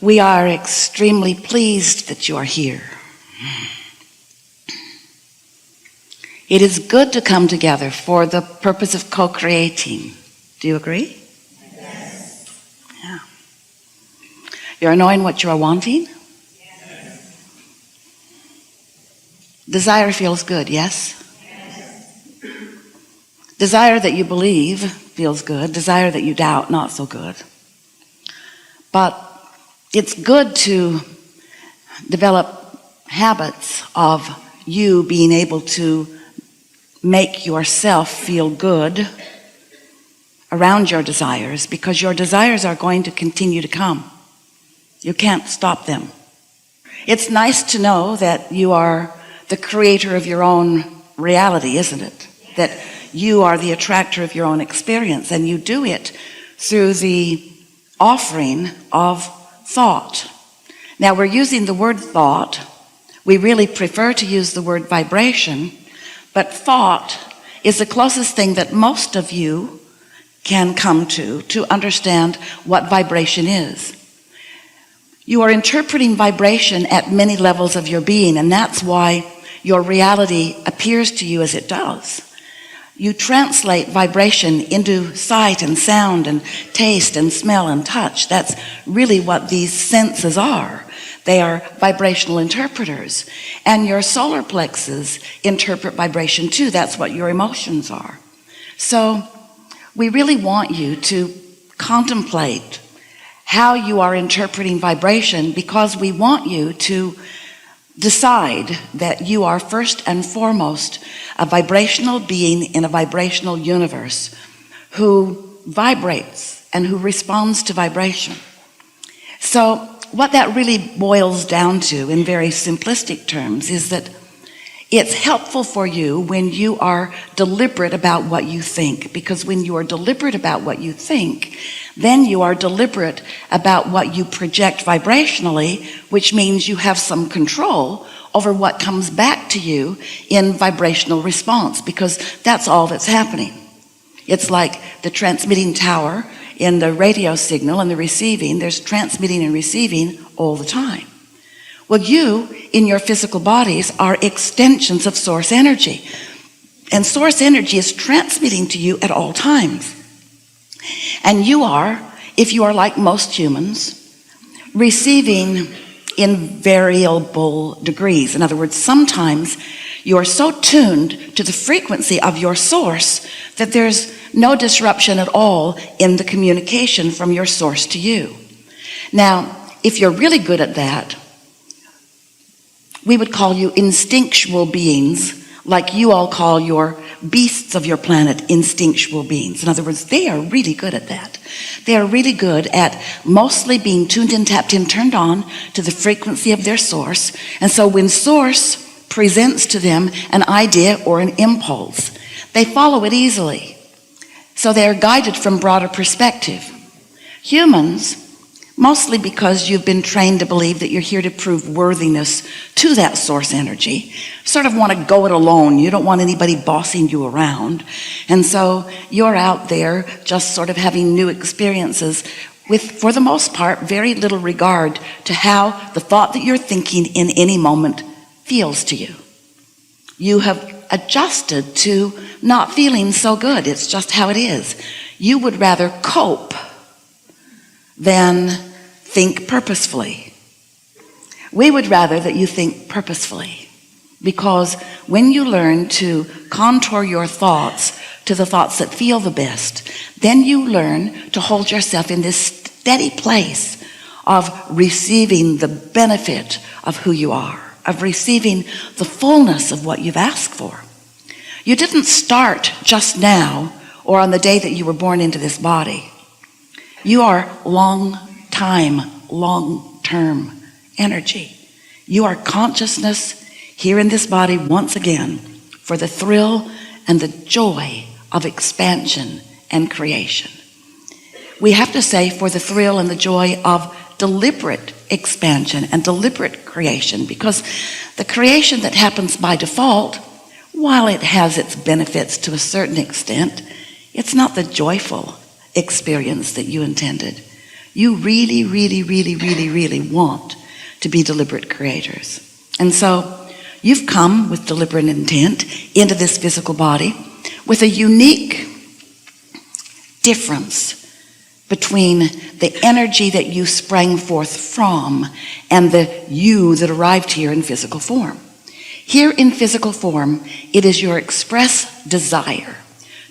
We are extremely pleased that you are here. It is good to come together for the purpose of co-creating. Do you agree? Yes. Yeah. You're knowing what you are wanting? Yes. Desire feels good, yes? Yes. Desire that you believe feels good. Desire that you doubt, not so good. But it's good to develop habits of you being able to make yourself feel good around your desires, because your desires are going to continue to come. You can't stop them. It's nice to know that you are the creator of your own reality, isn't it? That you are the attractor of your own experience, and you do it through the offering of thought. Now, we're using the word thought. We really prefer to use the word vibration, but thought is the closest thing that most of you can come to understand what vibration is. You are interpreting vibration at many levels of your being, and that's why your reality appears to you as it does. You translate vibration into sight and sound and taste and smell and touch. That's really what these senses are. They are vibrational interpreters. And your solar plexus interpret vibration too. That's what your emotions are. So we really want you to contemplate how you are interpreting vibration, because we want you to decide that you are first and foremost a vibrational being in a vibrational universe who vibrates and who responds to vibration. So what that really boils down to in very simplistic terms is that it's helpful for you when you are deliberate about what you think, because when you are deliberate about what you think, then you are deliberate about what you project vibrationally, which means you have some control over what comes back to you in vibrational response, because that's all that's happening. It's like the transmitting tower in the radio signal and the receiving. There's transmitting and receiving all the time. Well, you in your physical bodies are extensions of source energy, and source energy is transmitting to you at all times. And you are, if you are like most humans, receiving in variable degrees. In other words, sometimes you are so tuned to the frequency of your source that there's no disruption at all in the communication from your source to you. Now, if you're really good at that, we would call you instinctual beings, like you all call your beasts of your planet instinctual beings. In other words, they are really good at that. They are really good at mostly being tuned in, tapped in, turned on to the frequency of their source. And so when source presents to them an idea or an impulse, they follow it easily. So they are guided from broader perspective. Humans, mostly because you've been trained to believe that you're here to prove worthiness to that source energy, sort of want to go it alone. You don't want anybody bossing you around. And so you're out there just sort of having new experiences with, for the most part, very little regard to how the thought that you're thinking in any moment feels to you. You have adjusted to not feeling so good. It's just how it is. You would rather cope than think purposefully. We would rather that you think purposefully, because when you learn to contour your thoughts to the thoughts that feel the best, then you learn to hold yourself in this steady place of receiving the benefit of who you are, of receiving the fullness of what you've asked for. You didn't start just now or on the day that you were born into this body. You are long-term energy. You are consciousness here in this body once again for the thrill and the joy of expansion and creation. We have to say for the thrill and the joy of deliberate expansion and deliberate creation, because the creation that happens by default, while it has its benefits to a certain extent, it's not the joyful experience that you intended. You really, really, really, really, really want to be deliberate creators. And so you've come with deliberate intent into this physical body with a unique difference between the energy that you sprang forth from and the you that arrived here in physical form. Here in physical form, it is your express desire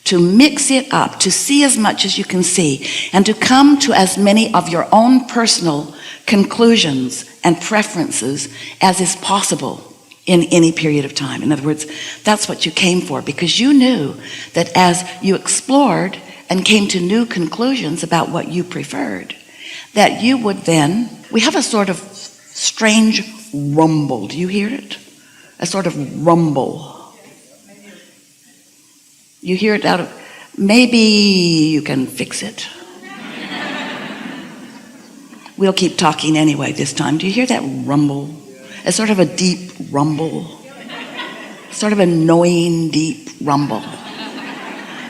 to mix it up, to see as much as you can see, and to come to as many of your own personal conclusions and preferences as is possible in any period of time. In other words, that's what you came for, because you knew that as you explored and came to new conclusions about what you preferred, that you would then, we have a sort of strange rumble. Do you hear it? A sort of rumble. You hear it out of, maybe you can fix it. We'll keep talking anyway this time. Do you hear that rumble? It's sort of a deep rumble. Sort of annoying deep rumble.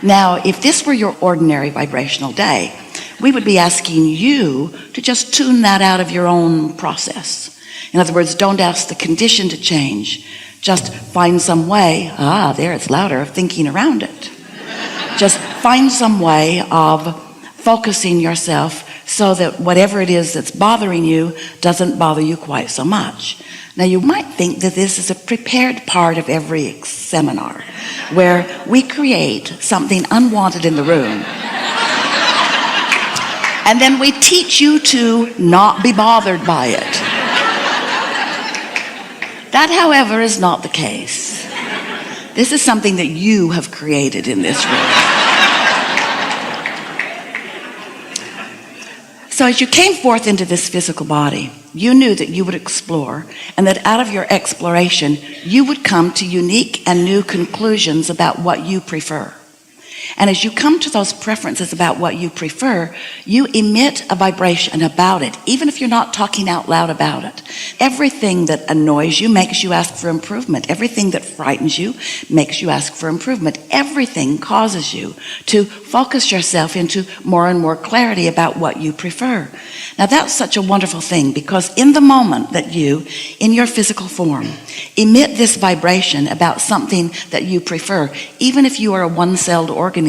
Now, if this were your ordinary vibrational day, we would be asking you to just tune that out of your own process. In other words, don't ask the condition to change. Just find some way, there it's louder, of thinking around it. Just find some way of focusing yourself so that whatever it is that's bothering you doesn't bother you quite so much. Now, you might think that this is a prepared part of every seminar where we create something unwanted in the room and then we teach you to not be bothered by it. That, however, is not the case. This is something that you have created in this room. So as you came forth into this physical body, you knew that you would explore, and that out of your exploration, you would come to unique and new conclusions about what you prefer. And as you come to those preferences about what you prefer, you emit a vibration about it, even if you're not talking out loud about it. Everything that annoys you makes you ask for improvement. Everything that frightens you makes you ask for improvement. Everything causes you to focus yourself into more and more clarity about what you prefer. Now, that's such a wonderful thing, because in the moment that you, in your physical form, emit this vibration about something that you prefer, even if you are a one-celled organism,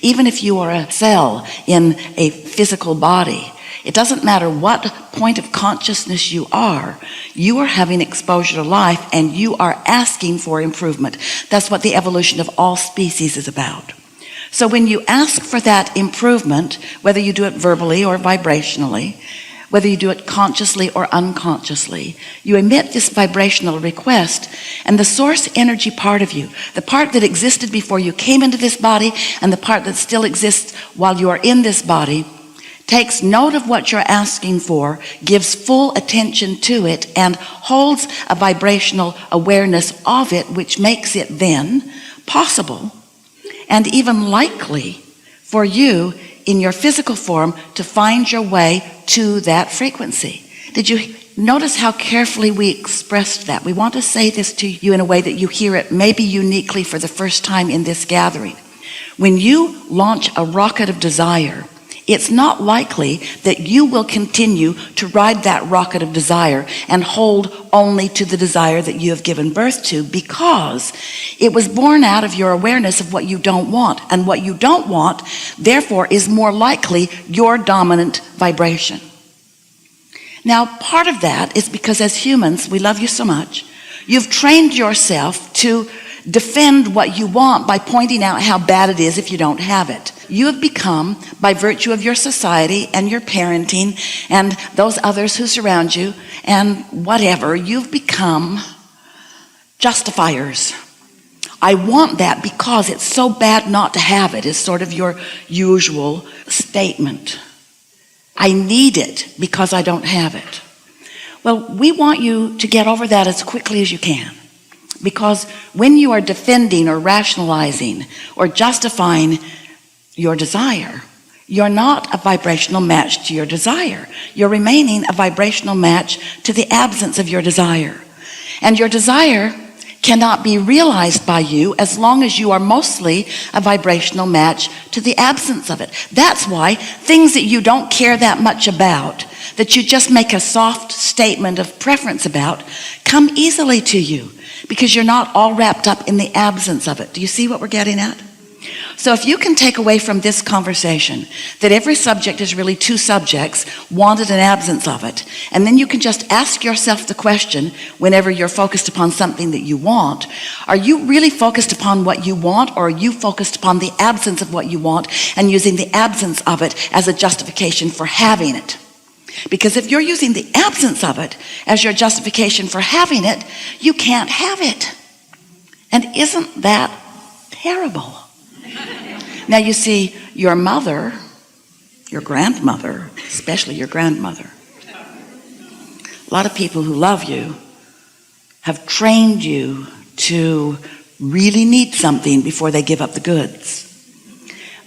even if you are a cell in a physical body, it doesn't matter what point of consciousness you are having exposure to life and you are asking for improvement. That's what the evolution of all species is about. So when you ask for that improvement, whether you do it verbally or vibrationally, whether you do it consciously or unconsciously, you emit this vibrational request, and the source energy part of you, the part that existed before you came into this body and the part that still exists while you are in this body, takes note of what you're asking for, gives full attention to it, and holds a vibrational awareness of it, which makes it then possible and even likely for you in your physical form to find your way to that frequency. Did you notice how carefully we expressed that? We want to say this to you in a way that you hear it maybe uniquely for the first time in this gathering. When you launch a rocket of desire, it's not likely that you will continue to ride that rocket of desire and hold only to the desire that you have given birth to, because it was born out of your awareness of what you don't want. And what you don't want, therefore, is more likely your dominant vibration. Now, part of that is because as humans, we love you so much. You've trained yourself to defend what you want by pointing out how bad it is if you don't have it. You have become, by virtue of your society and your parenting and those others who surround you and whatever, you've become justifiers. I want that because it's so bad not to have it, is sort of your usual statement. I need it because I don't have it. Well, we want you to get over that as quickly as you can. Because when you are defending or rationalizing or justifying your desire, you're not a vibrational match to your desire. You're remaining a vibrational match to the absence of your desire. And your desire cannot be realized by you as long as you are mostly a vibrational match to the absence of it. That's why things that you don't care that much about, that you just make a soft statement of preference about, come easily to you because you're not all wrapped up in the absence of it. Do you see what we're getting at? So if you can take away from this conversation that every subject is really two subjects, wanted and absence of it, and then you can just ask yourself the question whenever you're focused upon something that you want, are you really focused upon what you want, or are you focused upon the absence of what you want and using the absence of it as a justification for having it? Because if you're using the absence of it as your justification for having it, you can't have it. And isn't that terrible? Now you see, your mother, your grandmother, especially your grandmother, a lot of people who love you have trained you to really need something before they give up the goods.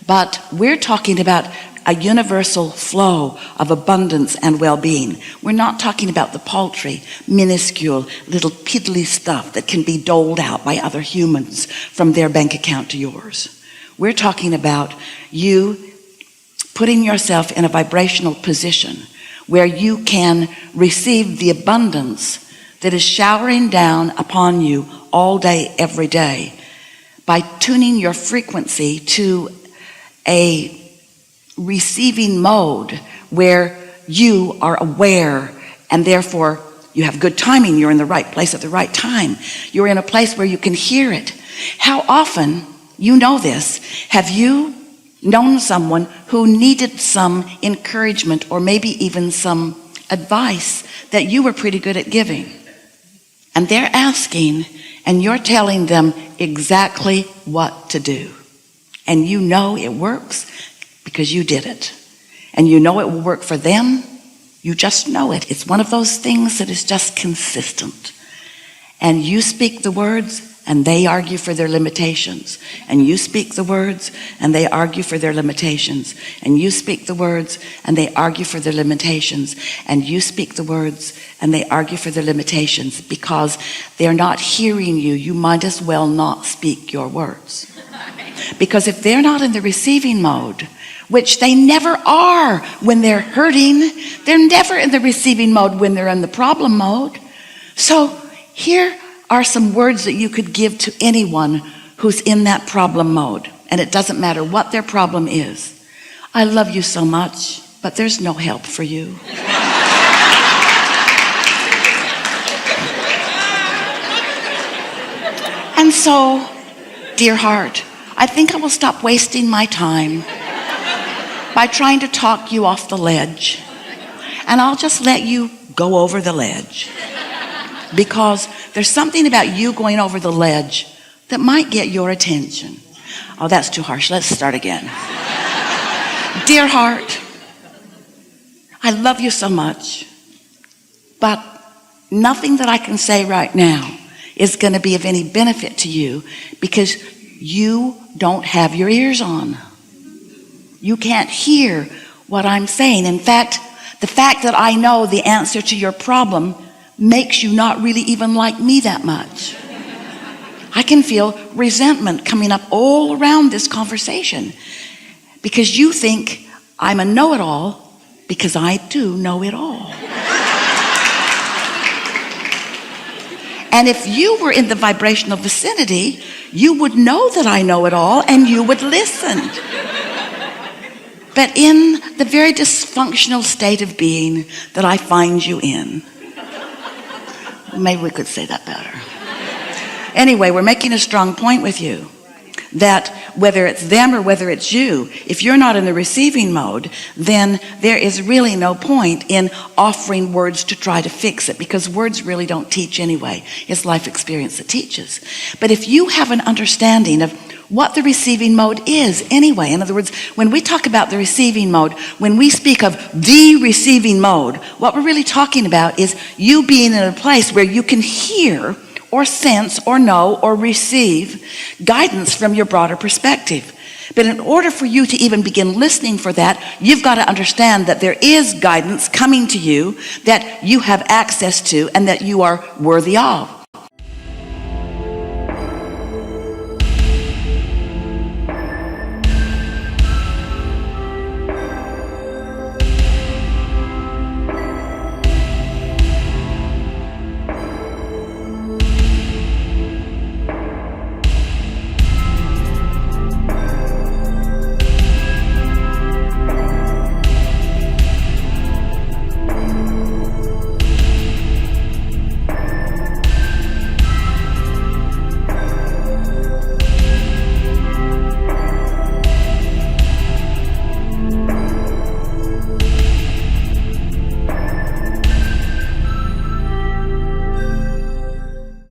But we're talking about a universal flow of abundance and well-being. We're not talking about the paltry, minuscule, little piddly stuff that can be doled out by other humans from their bank account to yours. We're talking about you putting yourself in a vibrational position where you can receive the abundance that is showering down upon you all day, every day, by tuning your frequency to a receiving mode where you are aware, and therefore you have good timing. You're in the right place at the right time. You're in a place where you can hear it. How often, you know this, have you known someone who needed some encouragement or maybe even some advice that you were pretty good at giving? And they're asking, and you're telling them exactly what to do. And you know it works because you did it. And you know it will work for them. You just know it. It's one of those things that is just consistent. And you speak the words, and they argue for their limitations. And you speak the words, and they argue for their limitations. And you speak the words, and they argue for their limitations. And you speak the words, and they argue for their limitations. Because they're not hearing you, you might as well not speak your words. Because if they're not in the receiving mode, which they never are when they're hurting, they're never in the receiving mode when they're in the problem mode. So here are some words that you could give to anyone who's in that problem mode, and it doesn't matter what their problem is. I love you so much, but there's no help for you. And so, dear heart, I think I will stop wasting my time by trying to talk you off the ledge, and I'll just let you go over the ledge. Because there's something about you going over the ledge that might get your attention. Oh, that's too harsh. Let's start again. Dear heart, I love you so much, but nothing that I can say right now is going to be of any benefit to you because you don't have your ears on. You can't hear what I'm saying. In fact, the fact that I know the answer to your problem makes you not really even like me that much. I can feel resentment coming up all around this conversation because you think I'm a know-it-all because I do know it all. And if you were in the vibrational vicinity, you would know that I know it all and you would listen. But in the very dysfunctional state of being that I find you in, maybe we could say that better. Anyway, we're making a strong point with you that whether it's them or whether it's you, if you're not in the receiving mode, then there is really no point in offering words to try to fix it, because words really don't teach anyway. It's life experience that teaches. But if you have an understanding of what the receiving mode is anyway, in other words, when we talk about the receiving mode, when we speak of the receiving mode, what we're really talking about is you being in a place where you can hear or sense or know or receive guidance from your broader perspective. But in order for you to even begin listening for that, you've got to understand that there is guidance coming to you that you have access to and that you are worthy of.